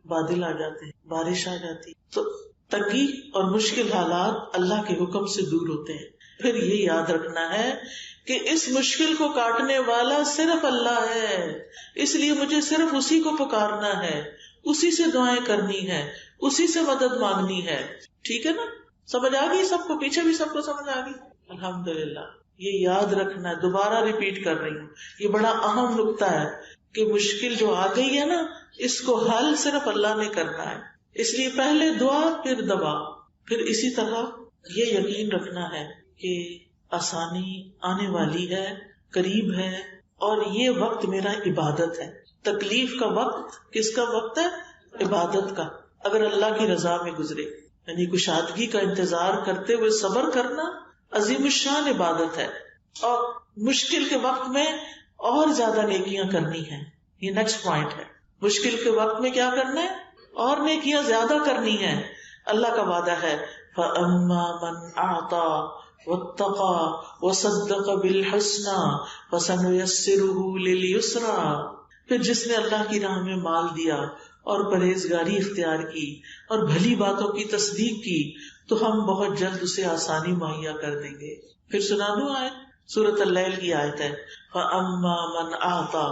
بادل آ جاتے ہیں، بارش آ جاتی. تو تنگی اور مشکل حالات اللہ کے حکم سے دور ہوتے ہیں. پھر یہ یاد رکھنا ہے کہ اس مشکل کو کاٹنے والا صرف اللہ ہے، اس لیے مجھے صرف اسی کو پکارنا ہے، اسی سے دعائیں کرنی ہے، اسی سے مدد مانگنی ہے. ٹھیک ہے نا؟ سمجھ آ گئی سب کو؟ پیچھے بھی سب کو سمجھ آ گئی؟ الحمدللہ. یہ یاد رکھنا ہے، دوبارہ ریپیٹ کر رہی ہوں، یہ بڑا اہم نقطہ ہے کہ مشکل جو آ گئی ہے نا اس کو حل صرف اللہ نے کرنا ہے. اس لیے پہلے دعا پھر دوا. پھر اسی طرح یہ یقین رکھنا ہے کہ آسانی آنے والی ہے، قریب ہے، اور یہ وقت میرا عبادت ہے. تکلیف کا وقت کس کا وقت ہے؟ عبادت کا. اگر اللہ کی رضا میں گزرے، یعنی کشادگی کا انتظار کرتے ہوئے صبر کرنا عظیم الشان عبادت ہے. اور مشکل کے وقت میں اور زیادہ نیکیاں کرنی ہیں. یہ نیکسٹ پوائنٹ ہے. مشکل کے وقت میں کیا کرنا ہے؟ اور نیکیاں زیادہ کرنی ہیں. اللہ کا وعدہ ہے فَأَمَّا مَنْ أَعْطَى وَاتَّقَى وَصَدَّقَ بِالْحُسْنَى فَسَنُيَسِّرُهُ لِلْيُسْرَى. پھر جس نے اللہ کی راہ میں مال دیا اور پرہیزگاری اختیار کی اور بھلی باتوں کی تصدیق کی تو ہم بہت جلد اسے آسانی مہیا کر دیں گے. پھر سنا دوں آیت، سورۃ اللیل کی آیت ہے. فَأَمَّا مَنْ أَعْطَى،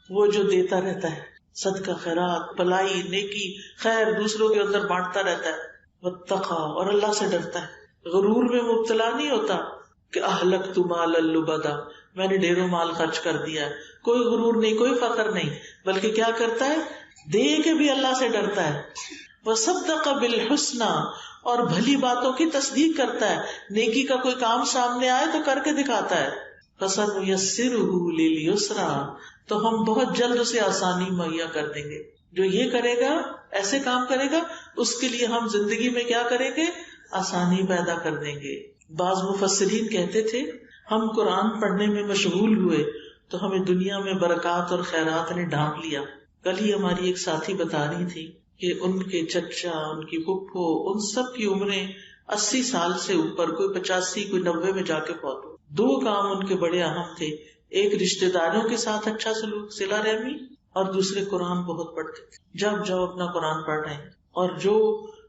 وہ جو دیتا رہتا ہے، صدقہ خیرات، بھلائی، نیکی، خیر دوسروں کے اندر بانٹتا رہتا ہے. واتقا، اور اللہ سے ڈرتا ہے، غرور میں مبتلا نہیں ہوتا کہ اہلکت مالا لبدا، میں نے ڈھیروں مال خرچ کر دیا ہے. کوئی غرور نہیں، کوئی فخر نہیں، بلکہ کیا کرتا ہے، دے کے بھی اللہ سے ڈرتا ہے. وصدق بالحسنی، اور بھلی باتوں کی تصدیق کرتا ہے، نیکی کا کوئی کام سامنے آئے تو کر کے دکھاتا ہے. فَسَنُيَسِّرُهُ لِلْيُسْرَىٰ، تو ہم بہت جلد اسے آسانی مہیا کر دیں گے. جو یہ کرے گا، ایسے کام کرے گا، اس کے لیے ہم زندگی میں کیا کریں گے، آسانی پیدا کر دیں گے. بعض مفسرین کہتے تھے ہم قرآن پڑھنے میں مشغول ہوئے تو ہمیں دنیا میں برکات اور خیرات نے ڈھانپ لیا. کل ہی ہماری ایک ساتھی بتا رہی تھی کہ ان کے چچا، ان کی پھپھو، ان سب کی عمریں 80 سال سے اوپر، کوئی 85 کوئی 90 میں جا کے فوت ہو. 2 کام ان کے بڑے اہم تھے، ایک رشتہ داروں کے ساتھ اچھا سلوک، صلہ رحمی، اور دوسرے قرآن بہت پڑھتے تھے. جب جاؤ اپنا قرآن پڑھ رہے ہیں، اور جو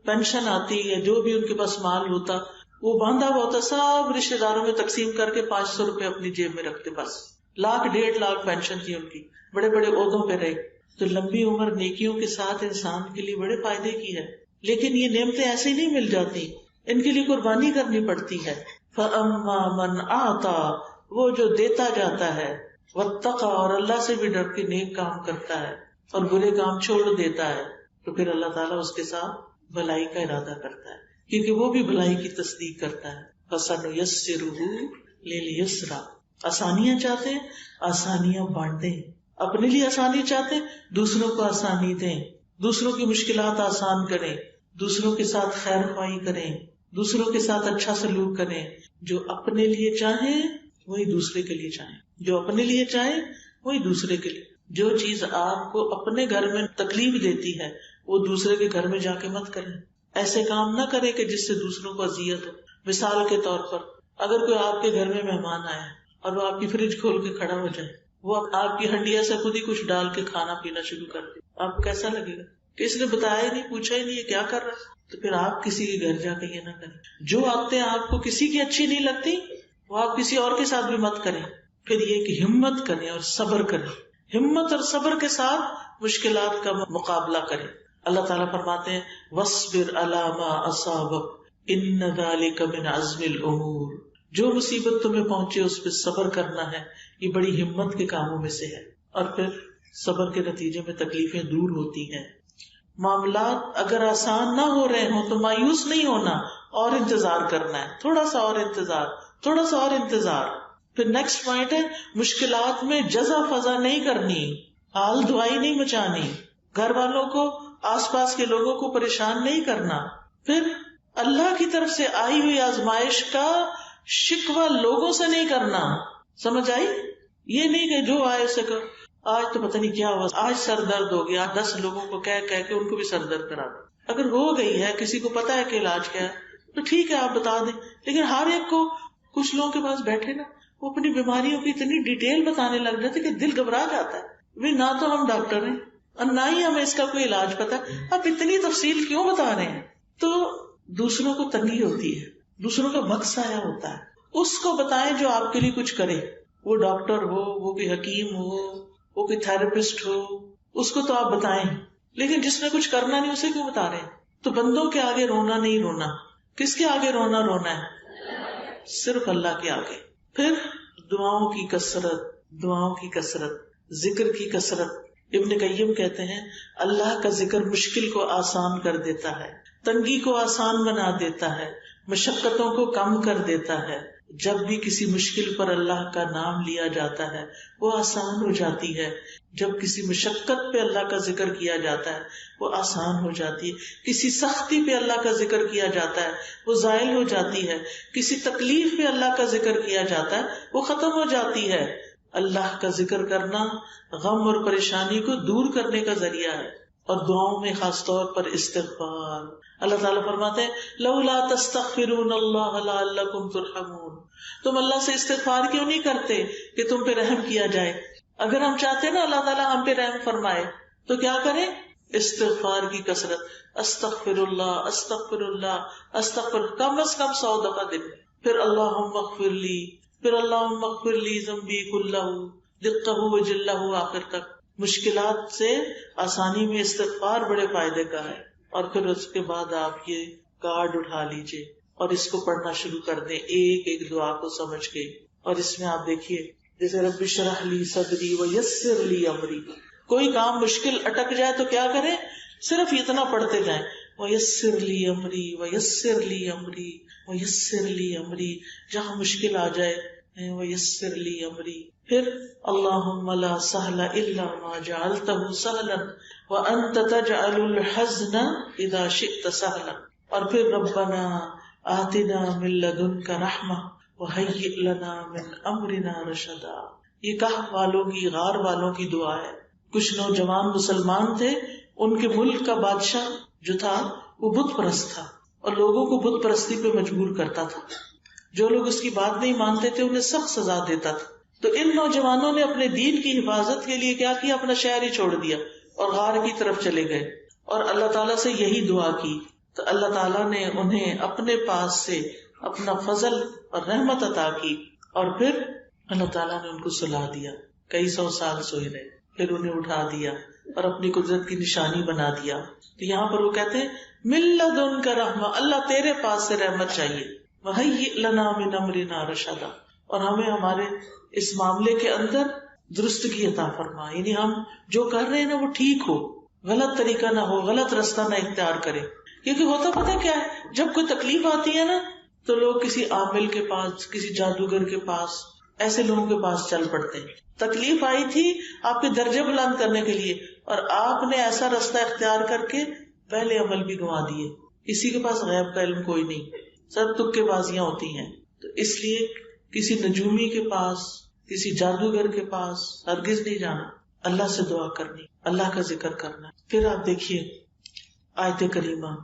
پینشن آتی ہے، جو بھی ان کے پاس مال ہوتا وہ باندھا ہوا ہوتا، سب رشتہ داروں میں تقسیم کر کے 500 روپے اپنی جیب میں رکھتے. بس 1 لاکھ 1.5 لاکھ پینشن تھی ان کی، بڑے بڑے عہدوں پہ رہے. تو لمبی عمر نیکیوں کے ساتھ انسان کے لیے بڑے فائدے کی ہے. لیکن یہ نعمتیں ایسے ہی نہیں مل جاتی، ان کے لیے قربانی کرنی پڑتی ہے. فَأَمَّا مَنْ أَعْطَىٰ، وہ جو دیتا جاتا ہے، وَاتَّقَىٰ، اور اللہ سے بھی ڈر کے نیک کام کرتا ہے اور برے کام چھوڑ دیتا ہے، تو پھر اللہ تعالیٰ اس کے ساتھ بھلائی کا ارادہ کرتا ہے، کیونکہ وہ بھی بھلائی کی تصدیق کرتا ہے. فَسَنُيَسِّرُهُ لِلْيُسْرَىٰ، آسانیاں چاہتے ہیں، آسانیاں بانٹیں. اپنے لیے آسانی چاہتے ہیں، دوسروں کو آسانی دیں، دوسروں کی مشکلات آسان کریں، دوسروں کے ساتھ خیر خواہی کریں، دوسروں کے ساتھ اچھا سلوک کریں. جو اپنے لیے چاہیں وہی دوسرے کے لیے چاہیں، جو اپنے لیے چاہیں وہی دوسرے کے لیے. جو چیز آپ کو اپنے گھر میں تکلیف دیتی ہے وہ دوسرے کے گھر میں جا کے مت کریں. ایسے کام نہ کریں کہ جس سے دوسروں کو اذیت ہو. مثال کے طور پر اگر کوئی آپ کے گھر میں مہمان آیا اور وہ آپ کی فریج کھول کے کھڑا ہو جائے، وہ آپ کی ہنڈیا سے خود ہی کچھ ڈال کے کھانا پینا شروع کر دے، آپ کو کیسا لگے گا کہ اس نے بتایا ہی نہیں، پوچھا ہی نہیں یہ کیا کر رہا ہے؟ تو پھر آپ کسی کے گھر جا کے یہ نہ کریں. جو عادتیں آپ کو کسی کی اچھی نہیں لگتی وہ آپ کسی اور کے ساتھ بھی مت کریں. پھر یہ کہ ہمت کریں اور صبر کریں، ہمت اور صبر کے ساتھ مشکلات کا مقابلہ کریں. اللہ تعالیٰ فرماتے ہیں وَاصْبِرْ عَلَىٰ مَا أَصَابَكَ إِنَّ ذَلِكَ مِنْ عَزْمِ الْأُمُورِ، جو مصیبت تمہیں پہنچے اس پہ صبر کرنا ہے، یہ بڑی ہمت کے کاموں میں سے ہے. اور پھر صبر کے نتیجے میں تکلیفیں دور ہوتی ہیں. معاملات اگر آسان نہ ہو رہے ہوں تو مایوس نہیں ہونا، اور انتظار کرنا ہے، تھوڑا سا اور انتظار، تھوڑا سا اور انتظار. پھر نیکسٹ پوائنٹ ہے مشکلات میں جزا فضا نہیں کرنی، حال دعائی نہیں مچانی، گھر والوں کو، آس پاس کے لوگوں کو پریشان نہیں کرنا. پھر اللہ کی طرف سے آئی ہوئی آزمائش کا شکوہ لوگوں سے نہیں کرنا. سمجھ آئی؟ یہ نہیں کہ جو آئے اسے کہ آج تو پتہ نہیں کیا ہوا، آج سر درد ہو گیا، 10 لوگوں کو کہہ کے ان کو بھی سر درد کرا دو. اگر ہو گئی ہے، کسی کو پتا ہے کہ علاج کیا ہے تو ٹھیک ہے آپ بتا دیں. لیکن ہر ایک کو، کچھ لوگوں کے پاس بیٹھے نا وہ اپنی بیماریوں کی اتنی ڈیٹیل بتانے لگ جاتے کہ دل گھبرا جاتا ہے. نہ تو ہم ڈاکٹر ہیں اور نہ ہی ہمیں اس کا کوئی علاج پتا، اب اتنی تفصیل کیوں بتا رہے ہیں؟ تو دوسروں کو تنگی ہوتی ہے، دوسروں کا وقت ضائع ہوتا ہے. اس کو بتائیں جو آپ کے لیے کچھ کرے، وہ ڈاکٹر ہو، وہ کوئی حکیم ہو، وہ کوئی تھراپسٹ ہو، اس کو تو آپ بتائیں. لیکن جس نے کچھ کرنا نہیں اسے کیوں بتا رہے ہیں؟ تو بندوں کے آگے رونا نہیں رونا. کس کے آگے رونا ہے؟ صرف اللہ کے آگے. پھر دعاؤں کی کثرت، دعاؤں کی کثرت، ذکر کی کثرت. ابن قیم کہتے ہیں اللہ کا ذکر مشکل کو آسان کر دیتا ہے، تنگی کو آسان بنا دیتا ہے، مشقتوں کو کم کر دیتا ہے. جب بھی کسی مشکل پر اللہ کا نام لیا جاتا ہے وہ آسان ہو جاتی ہے. جب کسی مشقت پہ اللہ کا ذکر کیا جاتا ہے وہ آسان ہو جاتی ہے. کسی سختی پہ اللہ کا ذکر کیا جاتا ہے وہ زائل ہو جاتی ہے. کسی تکلیف پہ اللہ کا ذکر کیا جاتا ہے وہ ختم ہو جاتی ہے. اللہ کا ذکر کرنا غم اور پریشانی کو دور کرنے کا ذریعہ ہے. اور دعاؤں میں خاص طور پر استغفار. اللہ تعالیٰ فرماتے ہیں لولا تستغفرون اللہ لعلکم ترحمون، تم اللہ سے استغفار کیوں نہیں کرتے کہ تم پہ رحم کیا جائے. اگر ہم چاہتے ہیں نا اللہ تعالیٰ ہم پہ رحم فرمائے تو کیا کریں؟ استغفار کی کثرت. استغفر اللہ استغفر اللہ استغفر، کم از کم 100 دفعہ دن میں. پھر اللہم اغفر لی، پھر اللہم اغفر لی ذنبی کلہ دقہ وجلہ، آخر تک. مشکلات سے آسانی میں استغفار بڑے فائدے کا ہے. اور پھر اس کے بعد آپ یہ کارڈ اٹھا لیجئے اور اس کو پڑھنا شروع کر دیں ایک ایک دعا کو سمجھ کے. اور اس میں آپ دیکھیے جیسے رب اشرح لی صدری ویسر لی امری، کوئی کام مشکل اٹک جائے تو کیا کریں؟ صرف اتنا پڑھتے جائیں ویسر لی امری ویسر لی امری ویسر لی امری. جہاں مشکل آ جائے ویسر لی امری. پھر اللہم لا سہل الا ما جعلتہ سہلا وانت تجعل الحزن اذا شئت سہلا. اور پھر ربنا آتنا من لدنک رحمہ وہیئ لنا من امرنا رشدا. یہ کہف والوں کی، غار والوں کی دعا ہے. کچھ نوجوان مسلمان تھے، ان کے ملک کا بادشاہ جو تھا وہ بت پرست تھا اور لوگوں کو بت پرستی پہ مجبور کرتا تھا. جو لوگ اس کی بات نہیں مانتے تھے انہیں سخت سزا دیتا تھا. تو ان نوجوانوں نے اپنے دین کی حفاظت کے لیے کیا کیا؟ اپنا شہر ہی چھوڑ دیا اور غار کی طرف چلے گئے اور اللہ تعالیٰ سے یہی دعا کی. تو اللہ تعالیٰ نے انہیں اپنے پاس سے اپنا فضل اور رحمت عطا کی اور پھر اللہ تعالیٰ نے ان کو سلا دیا. کئی سو سال سوئے رہے، پھر انہیں اٹھا دیا اور اپنی قدرت کی نشانی بنا دیا. تو یہاں پر وہ کہتے ہیں من لدنک رحمہ، اللہ تیرے پاس سے رحمت چاہیے. وہیئ لنا من امرنا رشدا، اور ہمیں ہمارے اس معاملے کے اندر درستگی عطا فرما، یعنی ہم جو کر رہے ہیں نا وہ ٹھیک ہو، غلط طریقہ نہ ہو، غلط راستہ نہ اختیار کرے. کیونکہ ہوتا پتہ کیا ہے، جب کوئی تکلیف آتی ہے نا تو لوگ کسی عامل کے پاس، کسی جادوگر کے پاس، ایسے لوگوں کے پاس چل پڑتے ہیں. تکلیف آئی تھی آپ کے درجے بلند کرنے کے لیے اور آپ نے ایسا راستہ اختیار کر کے پہلے عمل بھی گنوا دیے. کسی کے پاس غیب کا علم کوئی نہیں، سب تکے بازیاں ہوتی ہیں. تو اس لیے کسی نجومی کے پاس، کسی جادوگر کے پاس ہرگز نہیں جانا. اللہ سے دعا کرنی، اللہ کا ذکر کرنا. پھر آپ دیکھیے آیت کریمہ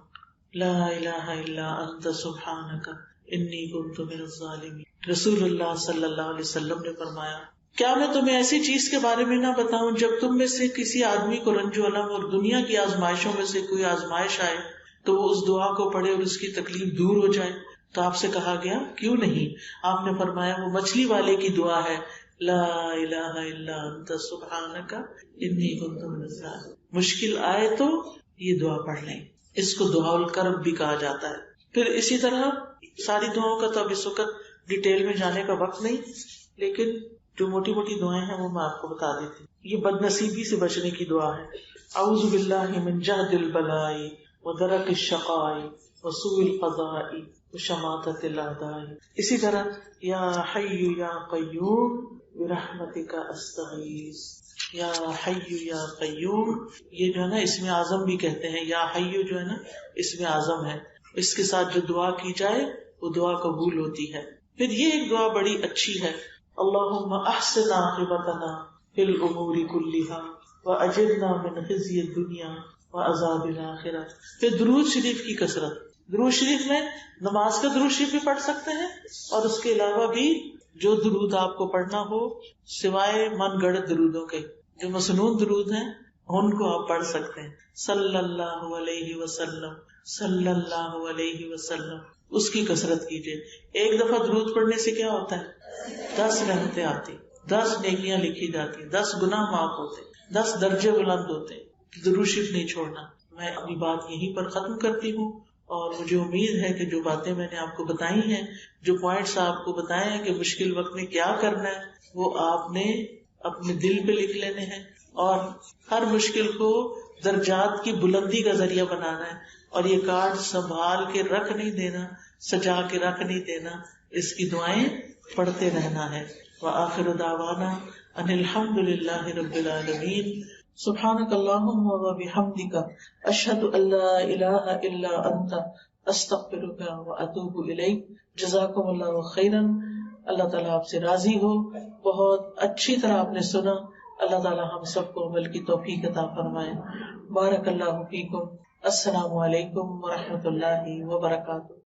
لا الہ الا انت سبحانک انی کنت من الظالمین. رسول اللہ صلی اللہ علیہ وسلم نے فرمایا کیا میں تمہیں ایسی چیز کے بارے میں نہ بتاؤں جب تم میں سے کسی آدمی کو رنج و الم اور دنیا کی آزمائشوں میں سے کوئی آزمائش آئے تو وہ اس دعا کو پڑھے اور اس کی تکلیف دور ہو جائے. تو آپ سے کہا گیا کیوں نہیں؟ آپ نے فرمایا وہ مچھلی والے کی دعا ہے لا الہ الا انت سبحانک انی کنت من الظالمین. مشکل آئے تو یہ دعا پڑھ لیں، اس کو دعا الکرب بھی کہا جاتا ہے. پھر اسی طرح ساری دعاؤں کا تو اب اس وقت ڈیٹیل میں جانے کا وقت نہیں، لیکن جو موٹی موٹی دعائیں ہیں وہ میں آپ کو بتا دیتی ہوں. یہ بد نصیبی سے بچنے کی دعا ہے. اعوذ باللہ من جہد البلاء ودرک الشقاء وسوء القضاء وشماتۃ الاعداء. اسی طرح یا حی یا قیوم برحمتک استغیث. یا حی یا قیوم، یہ جو ہے نا اسم اعظم بھی کہتے ہیں. یا حی جو ہے نا اسم اعظم ہے، اس کے ساتھ جو دعا کی جائے وہ دعا قبول ہوتی ہے. پھر یہ ایک دعا بڑی اچھی ہے اللہم احسن عاقبتنا فی الامور کلہا واجرنا من خزی الدنیا وعذاب الآخرہ. پھر درود شریف کی کثرت. درود شریف میں نماز کا درود شریف بھی پڑھ سکتے ہیں اور اس کے علاوہ بھی جو درود آپ کو پڑھنا ہو سوائے من گڑت درودوں کے، جو مسنون درود ہیں ان کو آپ پڑھ سکتے ہیں. صلی اللہ علیہ وسلم صلی اللہ علیہ وسلم، اس کی کثرت کیجیے. ایک دفعہ درود پڑھنے سے کیا ہوتا ہے؟ 10 رحمتیں آتی، 10 نیکیاں لکھی جاتی، 10 گناہ معاف ہوتے، 10 درجے بلند ہوتے. درود شریف نہیں چھوڑنا. میں اپنی بات یہیں پر ختم کرتی ہوں اور مجھے امید ہے کہ جو باتیں میں نے آپ کو بتائی ہیں، جو پوائنٹس آپ کو بتائے ہیں کہ مشکل وقت میں کیا کرنا ہے، وہ آپ نے اپنے دل پہ لکھ لینے ہیں اور ہر مشکل کو درجات کی بلندی کا ذریعہ بنانا ہے. اور یہ کارڈ سنبھال کے رکھ نہیں دینا، سجا کے رکھ نہیں دینا، اس کی دعائیں پڑھتے رہنا ہے. وآخر دعوانا ان الحمد للہ رب العالمین. سبحانک اللہم وبحمدک اشہد ان لا الہ الا انت استغفرک واتوب الیک. جزاکم اللہ خیرا. اللہ تعالیٰ آپ سے راضی ہو. بہت اچھی طرح آپ نے سنا. اللہ تعالیٰ ہم سب کو عمل کی توفیق عطا فرمائے. بارک اللہ فیکم. السلام علیکم ورحمۃ اللہ وبرکاتہ.